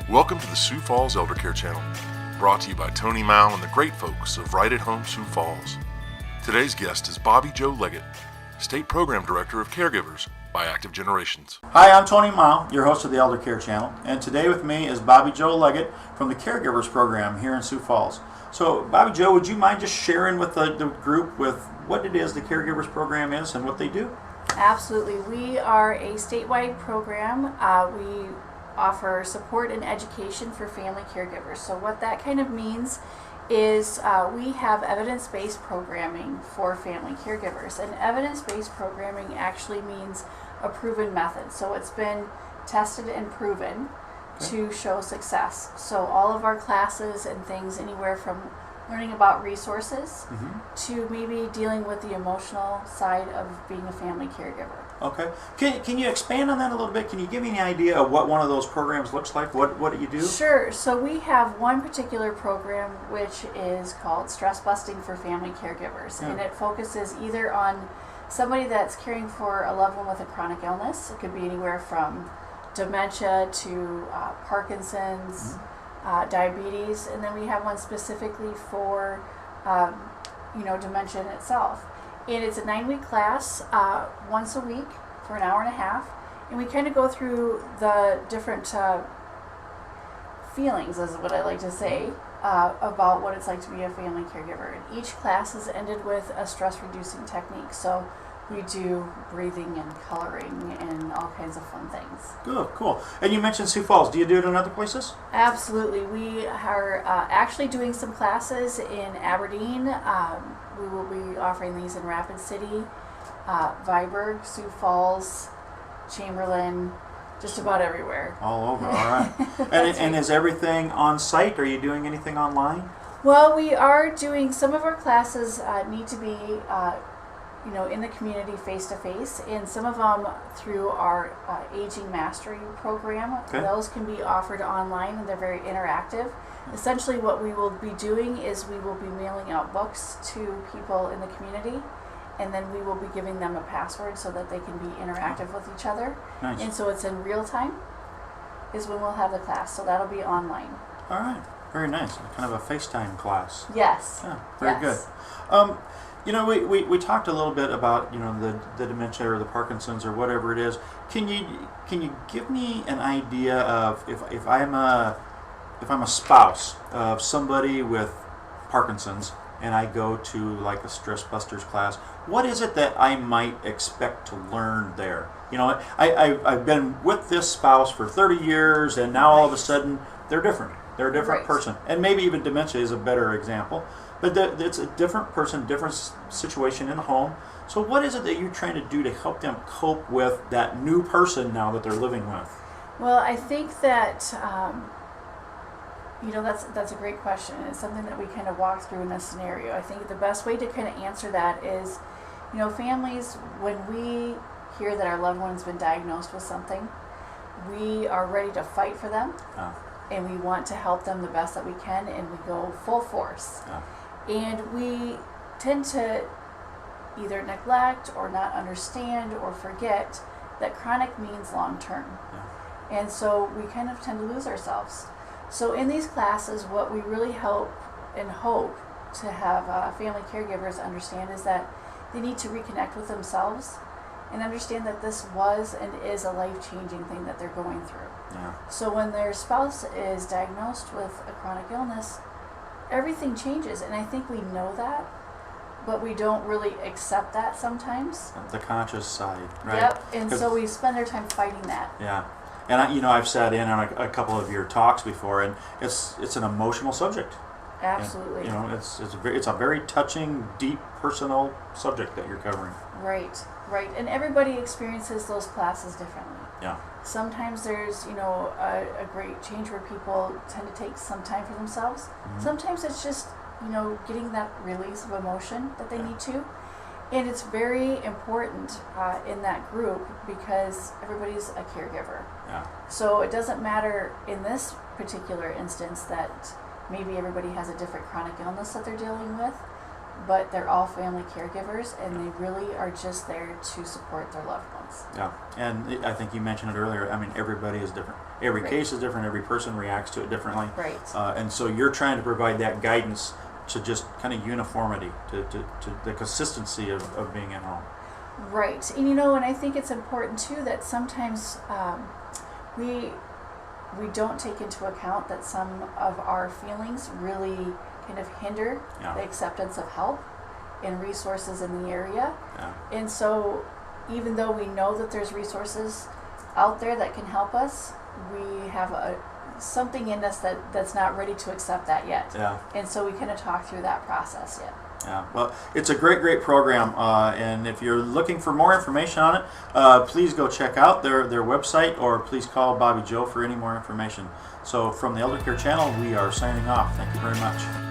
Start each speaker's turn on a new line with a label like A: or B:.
A: Welcome to the Sioux Falls Eldercare channel, brought to you by Tony Mao and the great folks of Right at Home Sioux Falls. Today's guest is Bobby Joe Leggett, State Program Director of Caregivers by Active Generations.
B: Hi, I'm Tony Mao, your host of the Eldercare channel, and today with me is Bobby Joe Leggett from the Caregivers Program here in Sioux Falls. So, Bobby Joe, would you mind just sharing with the group with what it is the Caregivers Program is and what they do?
C: Absolutely. We are a statewide program. We offer support and education for family caregivers. So what that kind of means is we have evidence-based programming for family caregivers. And evidence-based programming actually means a proven method. So it's been tested and proven to show success. So all of our classes and things, anywhere from learning about resources to maybe dealing with the emotional side of being a family caregiver.
B: Okay. Can you expand on that a little bit? Can you give me any idea of what one of those programs looks like? What do you do?
C: Sure. So we have one particular program which is called Stress Busting for Family Caregivers. And it focuses either on somebody that's caring for a loved one with a chronic illness. It could be anywhere from dementia to Parkinsons, diabetes, and then we have one specifically for dementia in itself. And it's a 9-week class, once a week for an hour and a half, and we kind of go through the different feelings, is what I like to say, about what it's like to be a family caregiver. And each class is ended with a stress-reducing technique. So we do breathing and coloring and all kinds of fun things.
B: Good, cool. And you mentioned Sioux Falls. Do you do it in other places?
C: Absolutely. We are actually doing some classes in Aberdeen. We will be offering these in Rapid City, Viborg, Sioux Falls, Chamberlain, just about everywhere.
B: All over, all right. And is everything on site? Are you doing anything online?
C: Well, we are doing, some of our classes need to be in the community face-to-face, and some of them through our Aging Mastery program.
B: Okay.
C: Those can be offered online, and they're very interactive. Essentially what we will be doing is we will be mailing out books to people in the community, and then we will be giving them a password so that they can be interactive with each other.
B: Nice.
C: And so it's in real time is when we'll have the class, so that'll be online.
B: All right, very nice. Kind of a FaceTime class.
C: Yes.
B: Yeah, very good. We talked a little bit about the dementia or the Parkinson's or whatever it is. Can you give me an idea of if I'm a spouse of somebody with Parkinson's and I go to like a Stress Busters class, what is it that I might expect to learn there? I've been with this spouse for 30 years and now all of a sudden they're different. They're a different person. And maybe even dementia is a better example. But it's a different person, different situation in the home. So what is it that you're trying to do to help them cope with that new person now that they're living with?
C: Well, I think that that's a great question. It's something that we kind of walk through in this scenario. I think the best way to kind of answer that is, families, when we hear that our loved one's been diagnosed with something, we are ready to fight for them, and we want to help them the best that we can, and we go full force. And we tend to either neglect or not understand or forget that chronic means long term. And so we kind of tend to lose ourselves. So in these classes, what we really help and hope to have family caregivers understand is that they need to reconnect with themselves and understand that this was and is a life-changing thing that they're going through. So when their spouse is diagnosed with a chronic illness, everything changes, and I think we know that, but we don't really accept that sometimes.
B: The conscious side, right?
C: Yep, and so we spend our time fighting that.
B: Yeah. And I've sat in on a couple of your talks before, and it's an emotional subject.
C: Absolutely.
B: It's a very touching, deep, personal subject that you're covering.
C: Right. And everybody experiences those classes differently.
B: Yeah.
C: Sometimes there's, a great change where people tend to take some time for themselves. Sometimes it's just, getting that release of emotion that they need to. And it's very important in that group because everybody's a caregiver. So it doesn't matter in this particular instance that maybe everybody has a different chronic illness that they're dealing with, but they're all family caregivers, and they really are just there to support their loved one. response.
B: Yeah, and I think you mentioned it earlier. I mean, everybody is different. Every
C: Right.
B: case is different. Every person reacts to it differently.
C: Right.
B: And so you're trying to provide that guidance to just kind of uniformity, to the consistency of being at home.
C: Right. And I think it's important too that sometimes we don't take into account that some of our feelings really kind of hinder
B: Yeah.
C: the acceptance of help and resources in the area.
B: Yeah.
C: And so even though we know that there's resources out there that can help us, we have something in us that's not ready to accept that yet.
B: Yeah.
C: And so we kind of talk through that process yet.
B: Yeah, well, it's a great program, and if you're looking for more information on it, please go check out their website, or please call Bobby Joe for any more information. So from the Eldercare channel, we are signing off. Thank you very much.